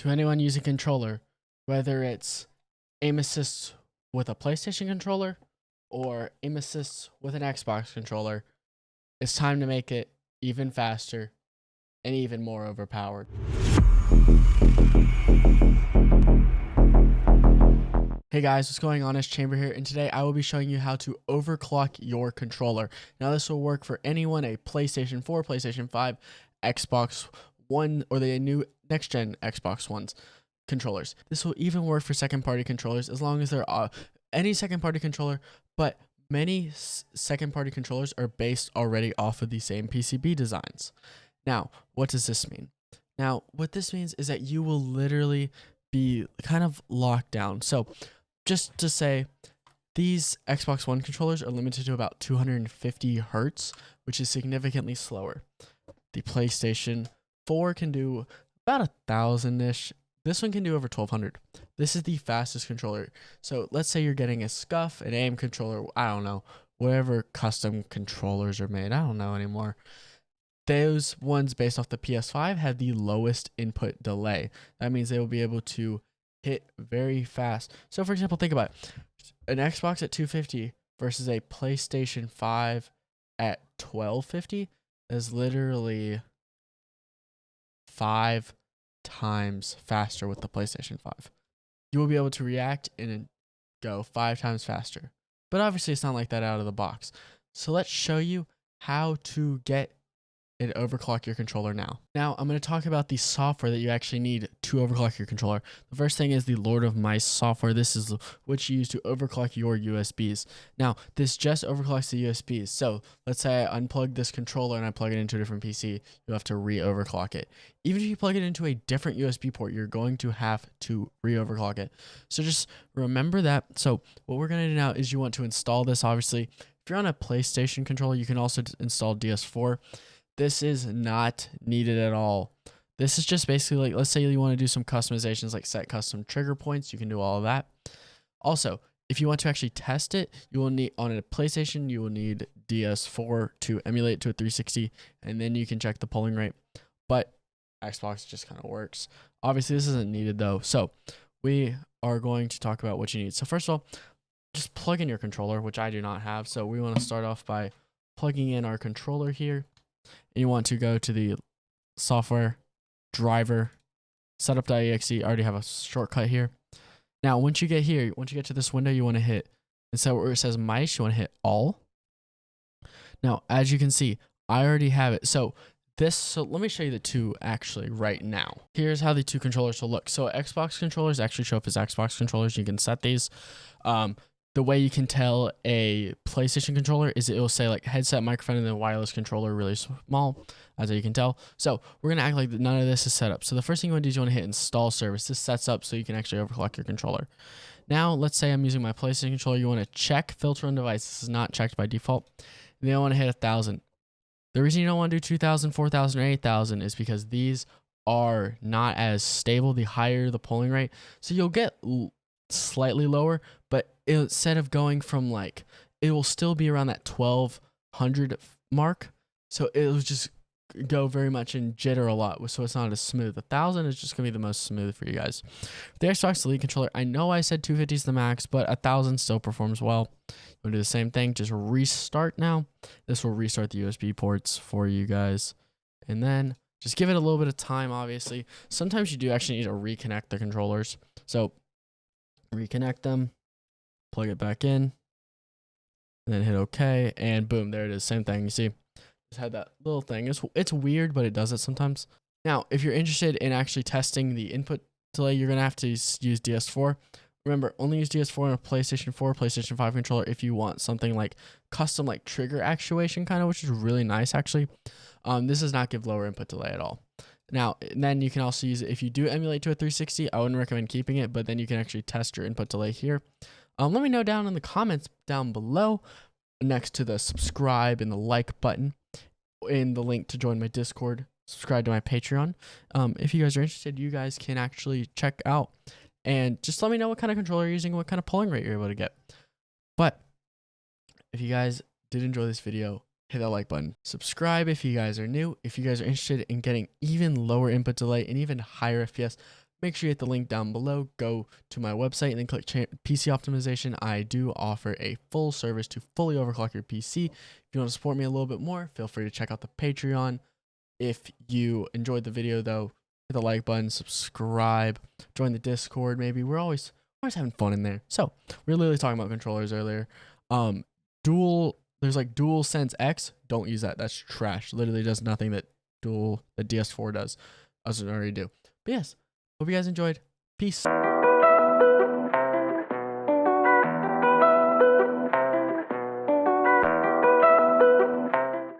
to anyone using controller, whether it's aim assist with a PlayStation controller or aim assist with an Xbox controller, it's time to make it even faster and even more overpowered. Hey guys, what's going on? It's Chamber here, and today I will be showing you how to overclock your controller. Now this will work for anyone, a PlayStation 4, PlayStation 5, Xbox One, or the new next-gen Xbox Ones controllers. This will even work for second-party controllers as long as they're any second-party controller, but many second-party controllers are based already off of the same PCB designs. Now, what does this mean? Now, what this means is that you will literally be kind of locked down. So, just to say, these Xbox One controllers are limited to about 250 hertz, which is significantly slower. The PlayStation 4 can do about 1,000-ish. This one can do over 1,200. This is the fastest controller. So let's say you're getting a SCUF, an AIM controller, I don't know, whatever custom controllers are made. I don't know anymore. Those ones based off the PS5 have the lowest input delay. That means they will be able to hit very fast. So for example, think about it. An Xbox at 250 versus a PlayStation 5 at 1250 is literally 5 times faster with the PlayStation 5. You will be able to react and go 5 times faster. But obviously it's not like that out of the box. So let's show you how to get and overclock your controller now. Now I'm going to talk about the software that you actually need to overclock your controller. The first thing is the Lord of Mice software. This is what you use to overclock your USBs. Now this just overclocks the USBs. So let's say I unplug this controller and I plug it into a different PC. You have to re-overclock it. Even if you plug it into a different USB port, you're going to have to re-overclock it. So just remember that. So what we're going to do now is you want to install this. Obviously, if you're on a PlayStation controller, you can also install DS4. This is not needed at all. This is just basically like, let's say you want to do some customizations, like set custom trigger points. You can do all of that. Also, if you want to actually test it, you will need, on a PlayStation, you will need DS4 to emulate to a 360, and then you can check the polling rate. But Xbox just kind of works. Obviously, this isn't needed though. So we are going to talk about what you need. So first of all, just plug in your controller, which I do not have. So we want to start off by plugging in our controller here. And you want to go to the software driver setup.exe. I already have a shortcut here. Now, once you get here, once you get to this window, you want to hit, instead where it says mice, you want to hit all. Now, as you can see, I already have it. So let me show you the two actually right now. Here's how the two controllers will look. So Xbox controllers actually show up as Xbox controllers. You can set these. The way you can tell a PlayStation controller is it will say like headset, microphone, and then wireless controller really small, as you can tell. So we're going to act like none of this is set up. So the first thing you want to do is you want to hit install service. This sets up so you can actually overclock your controller. Now, let's say I'm using my PlayStation controller. You want to check filter on device. This is not checked by default. And then I want to hit 1,000. The reason you don't want to do 2,000, 4,000, or 8,000 is because these are not as stable the higher the polling rate. So you'll get slightly lower, but instead of going from like, it will still be around that 1,200 mark. So it'll just go very much in jitter a lot, so it's not as smooth. 1,000 is just gonna be the most smooth for you guys. The Xbox Elite controller, I know I said 250 is the max, but 1,000 still performs well. We'll do the same thing, just restart now. This will restart the USB ports for you guys, and then just give it a little bit of time. Obviously, sometimes you do actually need to reconnect the controllers. So reconnect them, plug it back in, and then hit OK, and boom, there it is. Same thing. You see, just had that little thing. It's weird, but it does it sometimes. Now, if you're interested in actually testing the input delay, you're gonna have to use DS4. Remember, only use DS4 on a PlayStation 4, PlayStation 5 controller if you want something like custom, like trigger actuation kind of, which is really nice actually. This does not give lower input delay at all. Now, and then you can also use it if you do emulate to a 360. I wouldn't recommend keeping it, but then you can actually test your input delay here. Let me know down in the comments down below next to the subscribe and the like button in the link to join my Discord, subscribe to my Patreon. If you guys are interested, you guys can actually check out and just let me know what kind of controller you're using, what kind of polling rate you're able to get. But if you guys did enjoy this video, hit that like button. Subscribe if you guys are new. If you guys are interested in getting even lower input delay and even higher FPS, make sure you hit the link down below. Go to my website and then click PC optimization. I do offer a full service to fully overclock your PC. If you want to support me a little bit more, feel free to check out the Patreon. If you enjoyed the video though, hit the like button, subscribe, join the Discord. Maybe we're always having fun in there. So we were literally talking about controllers earlier. There's like DualSense X. Don't use that. That's trash. Literally does nothing that the DS4 doesn't already do. But yes, hope you guys enjoyed. Peace.